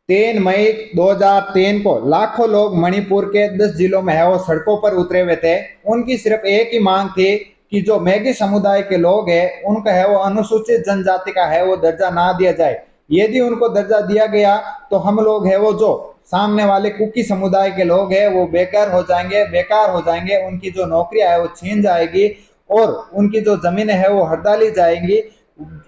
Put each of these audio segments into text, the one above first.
3 मई 2003 को लाखों लोग मणिपुर के 10 जिलों में है वो सड़कों पर उतरे हुए थे। उनकी सिर्फ एक ही मांग थी कि जो मैगी समुदाय के लोग हैं उनका है वो अनुसूचित जनजाति का है वो दर्जा ना दिया जाए। यदि उनको दर्जा दिया गया तो हम लोग है वो जो सामने वाले कुकी समुदाय के लोग हैं वो बेकार हो जाएंगे, उनकी जो नौकरियां है वो छीन जाएगी और उनकी जो जमीनें है वो हड़ताली जाएंगी,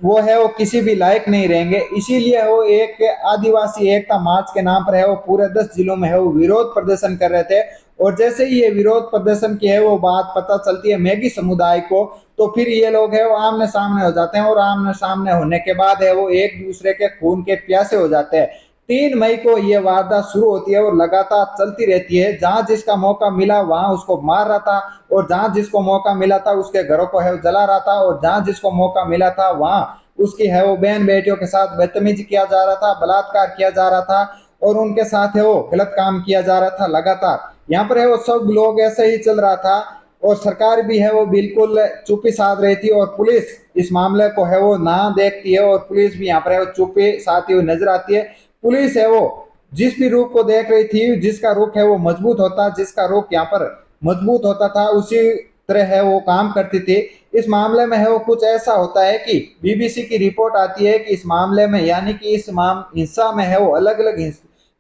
वो है वो किसी भी लायक नहीं रहेंगे। इसीलिए वो एक आदिवासी एकता मार्च के नाम पर है वो पूरे 10 जिलों में है वो विरोध प्रदर्शन कर रहे थे। और जैसे ही ये विरोध प्रदर्शन की है वो बात पता चलती है मैगी समुदाय को, तो फिर ये लोग है वो आमने सामने हो जाते हैं और आमने सामने होने के बाद है वो एक दूसरे के खून के प्यासे हो जाते हैं। 3 मई को ये वारदात शुरू होती है और लगातार चलती रहती है। जहां जिसका मौका मिला वहां उसको मार रहा था और जहां जिसको मौका मिला था उसके घरों को है जला रहा था और जहां जिसको मौका मिला था वहां उसकी है वो बहन बेटियों के साथ बदतमीजी किया जा रहा था, बलात्कार किया जा रहा था और उनके साथ है वो गलत काम किया जा रहा था। लगातार यहाँ पर है वो सब लोग ऐसे ही चल रहा था और सरकार भी है वो बिल्कुल चुप्पी साध रही थी और पुलिस इस मामले को है वो ना देखती है और पुलिस भी यहाँ पर है वो चुप्पी साधती हुई नजर आती है। पुलिस है वो जिस भी रुख को देख रही थी, जिसका रुख है वो मजबूत होता, जिसका रुख यहाँ पर मजबूत होता था उसी तरह है वो काम करती थी। इस मामले में है वो कुछ ऐसा होता है कि बीबीसी की रिपोर्ट आती है कि इस मामले में यानी कि इस हिंसा में है वो अलग अलग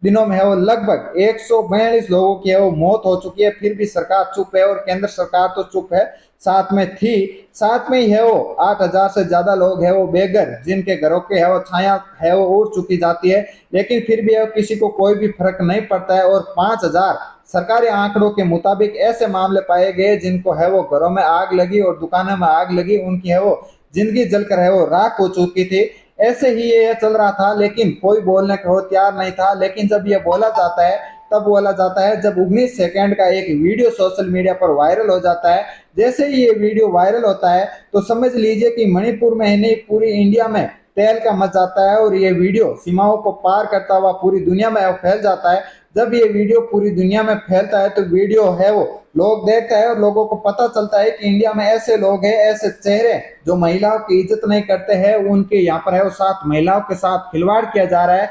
दिनों में है वो लगभग 142 लोगों की है वो मौत हो चुकी है। फिर भी सरकार चुप है और केंद्र सरकार तो चुप है, साथ में थी, साथ में ही है वो 8,000 से ज्यादा लोग है वो बेघर, जिनके घरों के है वो छाया है वो उड़ चुकी जाती है, लेकिन फिर भी है किसी को कोई भी फर्क नहीं पड़ता है। और 5,000 सरकारी आंकड़ों के मुताबिक ऐसे मामले पाए गए जिनको है वो घरों में आग लगी और दुकानों में आग लगी, उनकी है वो जिंदगी जलकर है वो राख हो चुकी थी। ऐसे ही ये चल रहा था लेकिन कोई बोलने को तैयार नहीं था। लेकिन जब ये बोला जाता है तब बोला जाता है जब 19 सेकंड का एक वीडियो सोशल मीडिया पर वायरल हो जाता है। जैसे ही ये वीडियो वायरल होता है तो समझ लीजिए कि मणिपुर में ही नहीं पूरी इंडिया में तेल का मच जाता है और ये वीडियो सीमाओं को पार करता हुआ पूरी दुनिया में फैल जाता है। जब ये वीडियो पूरी दुनिया में फैलता है तो वीडियो है वो लोग देखते हैं और लोगों को पता चलता है कि इंडिया में ऐसे लोग हैं, ऐसे चेहरे जो महिलाओं की इज्जत नहीं करते हैं, उनके यहाँ पर है वो साथ महिलाओं के साथ खिलवाड़ किया जा रहा है।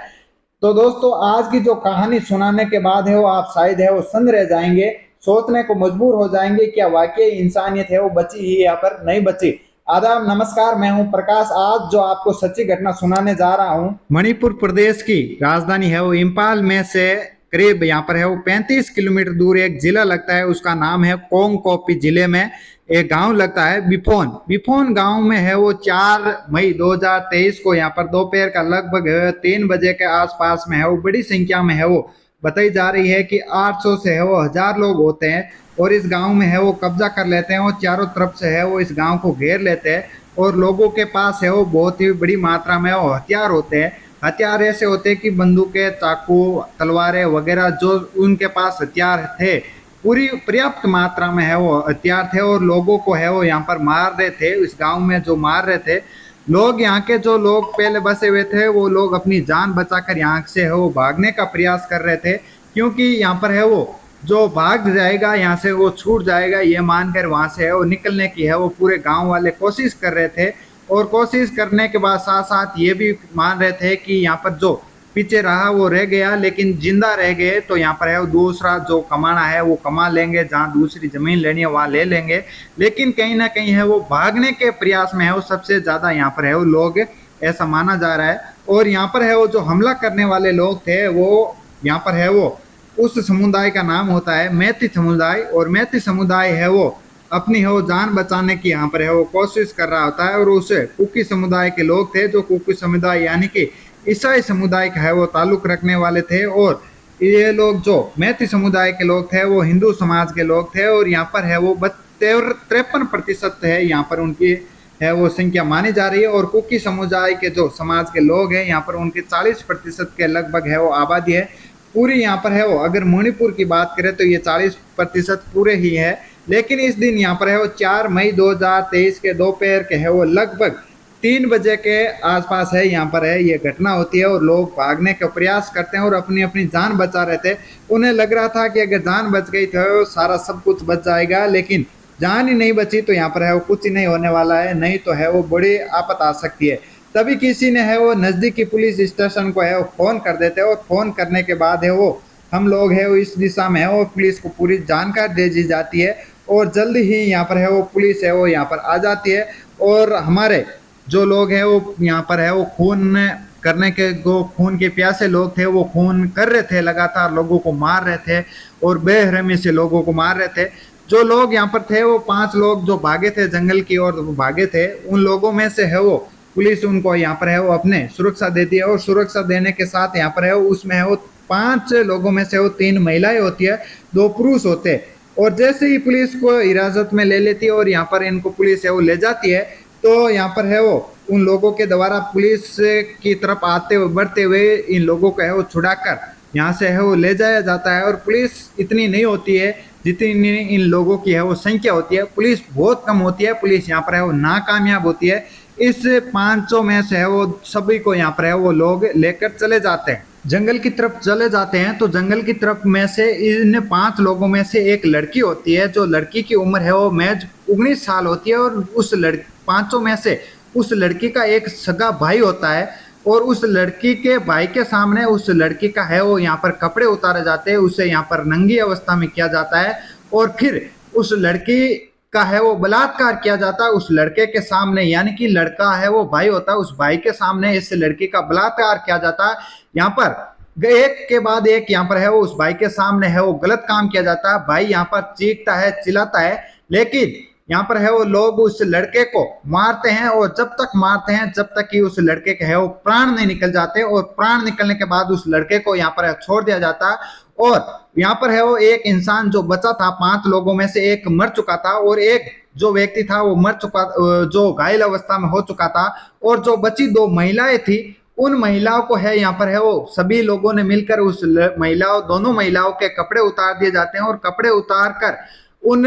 तो दोस्तों आज की जो कहानी सुनाने के बाद है वो आप शायद है वो सन्न रह जाएंगे, सोचने को मजबूर हो जाएंगे क्या वाकई इंसानियत है वो बची ही यहाँ पर नहीं बची। आदाब नमस्कार, मैं हूं प्रकाश। आज जो आपको सच्ची घटना सुनाने जा रहा हूं मणिपुर प्रदेश की राजधानी है वो इम्फाल में से करीब यहाँ पर है वो 35 किलोमीटर दूर एक जिला लगता है, उसका नाम है कोंगकोपी। जिले में एक गांव लगता है बिफोन। बिफोन गांव में है वो 4 मई 2023 को यहाँ पर दोपहर का लगभग 3 बजे के आसपास में है वो बड़ी संख्या में है वो बताई जा रही है कि 800 से है वो 1000 लोग होते हैं और इस गांव में है वो कब्जा कर लेते हैं और चारों तरफ से है वो इस गांव को घेर लेते हैं और लोगों के पास है वो बहुत ही बड़ी मात्रा में वो हथियार होते हैं। हथियार ऐसे होते हैं कि बंदूकें, चाकू, तलवारें वगैरह जो उनके पास हथियार थे पूरी पर्याप्त मात्रा में है वो हथियार थे और लोगों को है वो यहाँ पर मार रहे थे। इस गांव में जो मार रहे थे लोग, यहाँ के जो लोग पहले बसे हुए थे वो लोग अपनी जान बचाकर यहाँ से है वो भागने का प्रयास कर रहे थे, क्योंकि यहाँ पर है वो जो भाग जाएगा यहाँ से वो छूट जाएगा ये मानकर वहां से है वो निकलने की है वो पूरे गांव वाले कोशिश कर रहे थे। और कोशिश करने के बाद साथ साथ ये भी मान रहे थे कि यहाँ पर जो पीछे रहा वो रह गया, लेकिन जिंदा रह गए तो यहाँ पर है वो दूसरा जो कमाना है वो कमा लेंगे, जहाँ दूसरी जमीन लेनी है वहाँ ले लेंगे। लेकिन कहीं ना कहीं है वो भागने के प्रयास में है वो सबसे ज्यादा यहाँ पर है वो लोग, ऐसा माना जा रहा है। और यहाँ पर है वो जो हमला करने वाले लोग थे वो यहाँ पर है वो उस समुदाय का नाम होता है मैती समुदाय, और मैती समुदाय है वो अपनी है वो जान बचाने की यहाँ पर है वो कोशिश कर रहा होता है। और उसे कुकी समुदाय के लोग थे जो कुकी समुदाय यानी कि ईसाई समुदाय का है वो ताल्लुक रखने वाले थे, और ये लोग जो मैती समुदाय के लोग थे वो हिंदू समाज के लोग थे और यहाँ पर है वो 53% है यहाँ पर उनकी है वो संख्या मानी जा रही है। और कुकी समुदाय के जो समाज के लोग हैं यहाँ पर उनके 40% के लगभग है वो आबादी है पूरी। यहाँ पर है वो अगर मणिपुर की बात करें तो ये 40% पूरे ही है। लेकिन इस दिन यहाँ पर है वो 4 मई 2023 के दोपहर के है वो लगभग 3 बजे के आसपास है यहाँ पर है ये घटना होती है और लोग भागने का प्रयास करते हैं और अपनी अपनी जान बचा रहे थे। उन्हें लग रहा था कि अगर जान बच गई तो सारा सब कुछ बच जाएगा, लेकिन जान ही नहीं बची तो यहाँ पर है वो कुछ ही नहीं होने वाला है, नहीं तो है वो बड़ी आफत आ सकती है। तभी किसी ने है वो नज़दीकी पुलिस स्टेशन को है वो फ़ोन कर देते हैं, और फ़ोन करने के बाद है वो हम लोग है वो इस दिशा में है वो पुलिस को पूरी जानकारी दे दी जाती है, और जल्दी ही यहाँ पर है वो पुलिस है वो यहाँ पर आ जाती है। और हमारे जो लोग हैं वो यहाँ पर है वो खून करने के जो खून के प्यासे लोग थे वो खून कर रहे थे, लगातार लोगों को मार रहे थे और बेरहमी से लोगों को मार रहे थे। जो लोग यहाँ पर थे वो 5 लोग जो भागे थे जंगल की ओर भागे थे, उन लोगों में से है वो पुलिस उनको यहाँ पर है वो अपने सुरक्षा देती है, और सुरक्षा देने के साथ यहाँ पर है वो उसमें है वो 5 लोगों में से वो 3 महिलाएं होती है, 2 पुरुष होते हैं। और जैसे ही पुलिस को हिरासत में ले लेती है और यहाँ पर इनको पुलिस है वो ले जाती है, तो यहाँ पर है वो उन लोगों के द्वारा पुलिस की तरफ आते हुए बढ़ते हुए इन लोगों को है वो छुड़ाकर यहाँ से है वो ले जाया जाता है। और पुलिस इतनी नहीं होती है जितनी इन लोगों की है वो संख्या होती है, पुलिस बहुत कम होती है, पुलिस यहाँ पर है वो नाकामयाब होती है। इस 500 में से है वो सभी को यहाँ पर है वो लोग लेकर चले जाते हैं, जंगल की तरफ चले जाते हैं। तो जंगल की तरफ में से इन 5 लोगों में से एक लड़की होती है, जो लड़की की उम्र है वो महज 19 साल होती है, और उस 500 में से उस लड़की का एक सगा भाई होता है, और उस लड़की के भाई के सामने उस लड़की का है वो यहाँ पर कपड़े उतारे जाते हैं, उसे यहाँ पर नंगी अवस्था में किया जाता है, और फिर उस लड़की का है वो बलात्कार किया जाता है उस लड़के के सामने, यानी कि लड़का है वो भाई होता है, उस भाई के सामने इस लड़की का बलात्कार किया जाता है। यहाँ पर एक के बाद एक यहाँ पर है वो उस भाई के सामने है वो गलत काम किया जाता है। भाई यहाँ पर चीखता है, चिल्लाता है, लेकिन यहाँ पर है वो लोग उस लड़के को मारते हैं, और जब तक मारते हैं जब तक कि उस लड़के के है वो प्राण नहीं निकल जाते, और प्राण निकलने के बाद उस लड़के को यहाँ पर छोड़ दिया जाता है। और यहाँ पर है वो एक इंसान जो बचा था, 5 लोगों में से एक मर चुका था, और एक जो व्यक्ति था वो मर चुका, जो घायल अवस्था में हो चुका था, और जो बची 2 महिलाएं थी, उन महिलाओं को है यहाँ पर है वो सभी लोगों ने मिलकर उस दोनों महिलाओं के कपड़े उतार दिए जाते हैं, और कपड़े उतार कर उन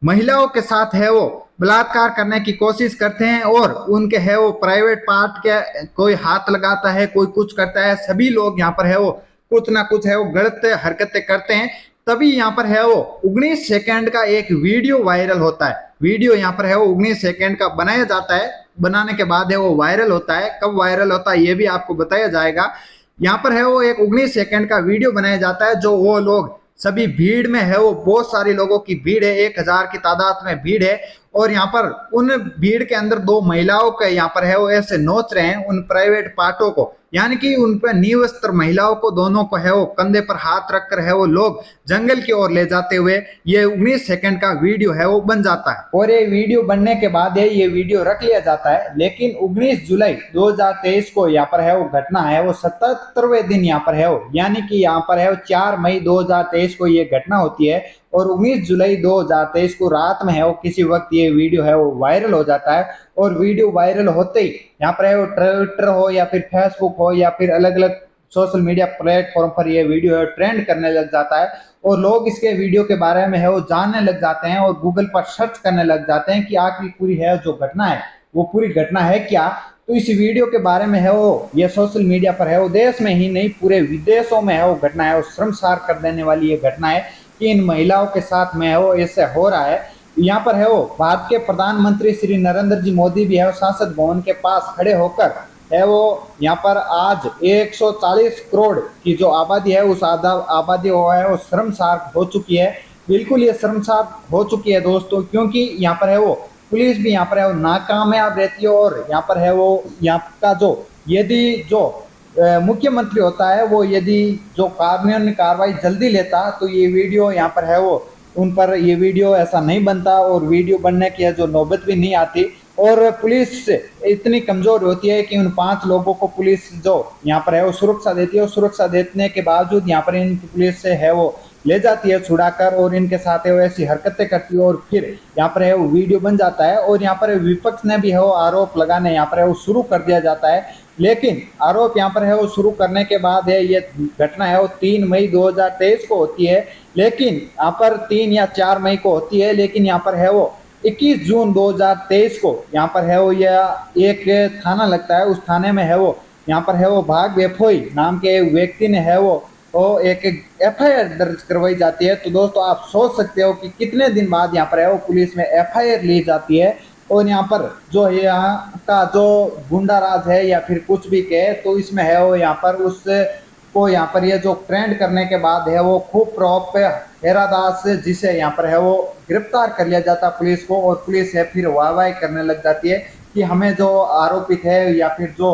महिलाओं के साथ है वो बलात्कार करने की कोशिश करते हैं, और उनके है वो प्राइवेट पार्ट के कोई हाथ लगाता है, कोई कुछ करता है, सभी लोग यहाँ पर है वो कुछ ना कुछ है वो गलत हरकतें करते हैं। तभी यहाँ पर है वो 19 सेकंड का एक वीडियो वायरल होता है। वीडियो यहाँ पर है वो 19 सेकंड का बनाया जाता है, बनाने के बाद है वो वायरल होता है। कब वायरल होता है ये भी आपको बताया जाएगा। यहाँ पर है वो एक 19 सेकंड का वीडियो बनाया जाता है, जो वो लोग सभी भीड़ में है वो बहुत सारे लोगों की भीड़ है, 1000 की तादाद में भीड़ है, और यहाँ पर उन भीड़ के अंदर 2 महिलाओं के यहाँ पर है वो ऐसे नोच रहे हैं उन प्राइवेट पार्टों को, यानी कि उन पर निवस्त्र महिलाओं को दोनों को है वो कंधे पर हाथ रखकर है वो लोग जंगल की ओर ले जाते हुए ये 19 सेकंड का वीडियो है वो बन जाता है। और ये वीडियो बनने के बाद ये वीडियो रख लिया जाता है, लेकिन 19 जुलाई 2023 को यहाँ पर है वो घटना है वो 77वें दिन यहाँ पर है वो, यानी कि यहाँ पर है वो 4 मई 2023 को ये घटना होती है, और 19 जुलाई 2023 को रात में है वो किसी वक्त ये वीडियो है वो वायरल हो जाता है। और वीडियो वायरल होते ही यहाँ पर है वो ट्विटर हो या फिर फेसबुक हो या फिर अलग अलग सोशल मीडिया प्लेटफॉर्म पर ये वीडियो है ट्रेंड करने लग जाता है, और लोग इसके वीडियो के बारे में है वो जानने लग जाते हैं, और गूगल पर सर्च करने लग जाते हैं कि आखिर पूरी है जो घटना है वो पूरी घटना है क्या। तो इस वीडियो के बारे में है वो ये सोशल मीडिया पर है वो देश में ही नहीं पूरे विदेशों में है वो घटना है वो शर्मसार कर देने वाली ये घटना है कि इन महिलाओं के साथ में है वो ऐसे हो रहा है। यहाँ पर है वो भारत के प्रधानमंत्री श्री नरेंद्र जी मोदी भी है वो संसद भवन के पास खड़े होकर है वो यहाँ पर आज 140 करोड़ की जो आबादी है उस आबादी वो है वो शर्मसार हो चुकी है, बिल्कुल ये शर्मसार हो चुकी है दोस्तों, क्योंकि यहाँ पर है वो पुलिस भी यहाँ पर है वो नाकामयाब रहती है। और यहाँ पर है वो यहाँ का जो यदि जो मुख्यमंत्री होता है वो यदि जो कानूनी कार्रवाई जल्दी लेता तो ये वीडियो यहाँ पर है वो उन पर ये वीडियो ऐसा नहीं बनता, और वीडियो बनने की जो नौबत भी नहीं आती। और पुलिस इतनी कमजोर होती है कि उन 5 लोगों को पुलिस जो यहाँ पर है वो सुरक्षा देती है, और सुरक्षा देने के बावजूद यहाँ पर इनकी पुलिस से है वो ले जाती है छुड़ाकर, और इनके साथ है वो ऐसी हरकतें करती है, और फिर यहाँ पर है वो वीडियो बन जाता है। और यहाँ पर विपक्ष ने भी है वो आरोप लगाने यहाँ पर है वो शुरू कर दिया जाता है, लेकिन आरोप यहाँ पर है वो शुरू करने के बाद है ये घटना है वो 3 मई 2023 को होती है, लेकिन यहाँ पर 3 या 4 मई को होती है, लेकिन यहाँ पर है वो 21 जून 2023 को यहाँ पर है वो यह एक थाना लगता है, उस थाने में है वो यहाँ पर है वो भाग वेफोई नाम के व्यक्ति ने है वो एक FIR दर्ज करवाई जाती है। तो दोस्तों आप सोच सकते हो कि कितने दिन बाद यहाँ पर है वो पुलिस में FIR ली जाती है, और यहाँ पर जो है यहाँ का जो गुंडा राज है या फिर कुछ भी कहे तो इसमें है वो यहाँ पर उस को यहाँ पर ये जो ट्रेंड करने के बाद है वो खूब प्रॉप पे हेरा दास जिसे यहाँ पर है वो गिरफ्तार कर लिया जाता है पुलिस को, और पुलिस है फिर वाहवाही करने लग जाती है कि हमें जो आरोपित है या फिर जो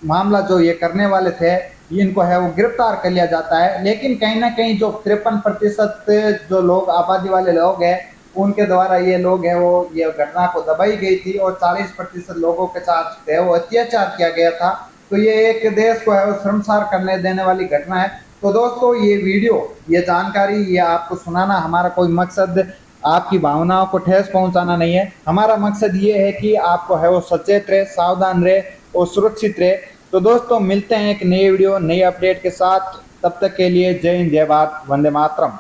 मामला जो ये करने वाले थे इनको है वो गिरफ्तार कर लिया जाता है। लेकिन कहीं ना कहीं जो 53% जो लोग आबादी वाले लोग हैं उनके द्वारा ये लोग है वो ये घटना को दबाई गई थी, और 40% लोगों के साथ है वो अत्याचार किया गया था। तो ये एक देश को है वो शर्मसार करने देने वाली घटना है। तो दोस्तों ये वीडियो ये जानकारी ये आपको सुनाना हमारा कोई मकसद आपकी भावनाओं को ठेस पहुंचाना नहीं है। हमारा मकसद ये है कि आपको है वो सचेत रहे, सावधान रहे और सुरक्षित रहे। तो दोस्तों मिलते हैं एक नई वीडियो नई अपडेट के साथ, तब तक के लिए जय हिंद, जय भारत, वंदे मातरम।